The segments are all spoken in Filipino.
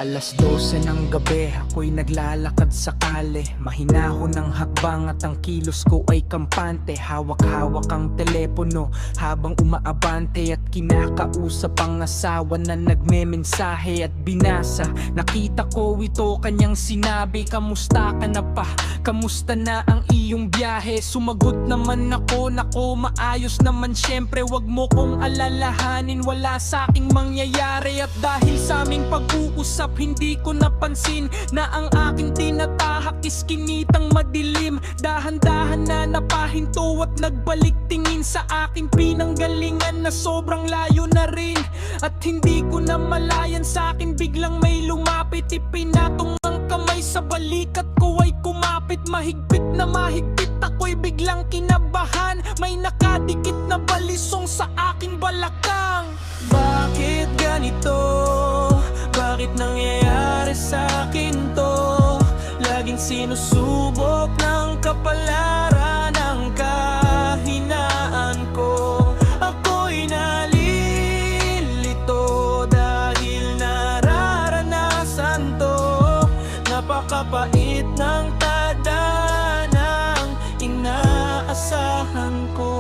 12 ng gabi, ako'y naglalakad sa kale. Mahinahon ng hakbang at ang kilos ko ay kampante. Hawak-hawak ang telepono habang umaabante, at kinakausap ang asawa na nagmemensahe at binasa. Nakita ko ito, kanyang sinabi, kamusta ka na pa? Kamusta na ang iyong biyahe? Sumagot naman ako, nako maayos naman syempre. Wag mo kong alalahanin, wala sa aking mangyayari. At dahil sa aming pag-uusap, hindi ko napansin na ang aking tinatahak is kinitang madilim. Dahan-dahan na napahinto at nagbalik tingin sa aking pinanggalingan na sobrang layo na rin. At hindi ko na malayan, sa akin biglang may lumapit. Ipinatong ang kamay sa balikat ko ay kumapit. Mahigpit na mahigpit, ako'y biglang kinabahan. May nakadikit na balisong sa aking balakang. Bakit ganito? Bakit nangyayari sa akin to? Laging sinusubok ng kapalaran ang kahinaan ko. Ako'y nalilito dahil nararanasan to. Napakapait ng tadanang inaasahan ko.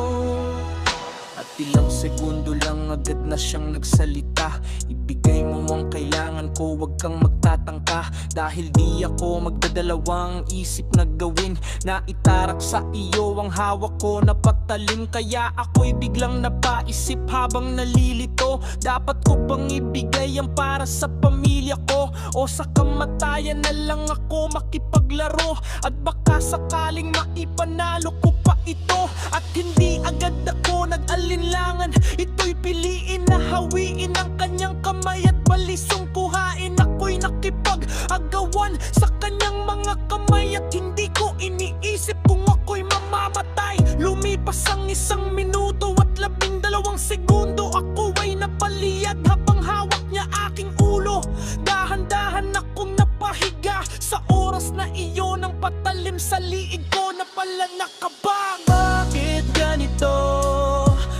At ilang segundo lang agad na siyang nagsalita. Ibigay mo ang kailangan ko, wag kang magtatangka. Dahil di ako magdadalawang isip na gawin na itarak sa iyo ang hawak ko na patalim. Kaya ako'y biglang napaisip habang nalilito, dapat ko bang ibigay ang para sa pamilya ko? O sa kamatayan na lang ako makipaglaro? At baka sakaling maipanalo ko pa ito. At hindi agad ako nag-alinlangan, ito'y piliin na hawiin ang kanyang kamay at balisong kuhain. Ako'y nakipag-agawan sa kanyang mga kamay at hindi ko iniisip kung ako'y mamamatay. Lumipas ang 1 minuto at 12 segundo, ako ay napaliyad habang hawak niya aking ulo. Dahan-dahan akong napahiga sa oras na iyon, ang patalim sa liig ko na pala nakabang. Bakit ganito?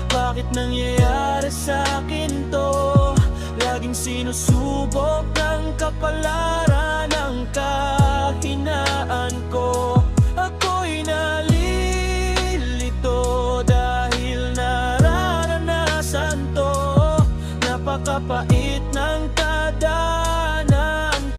Bakit nangyayari sa akin to? Laging sinusubok ng kapalaran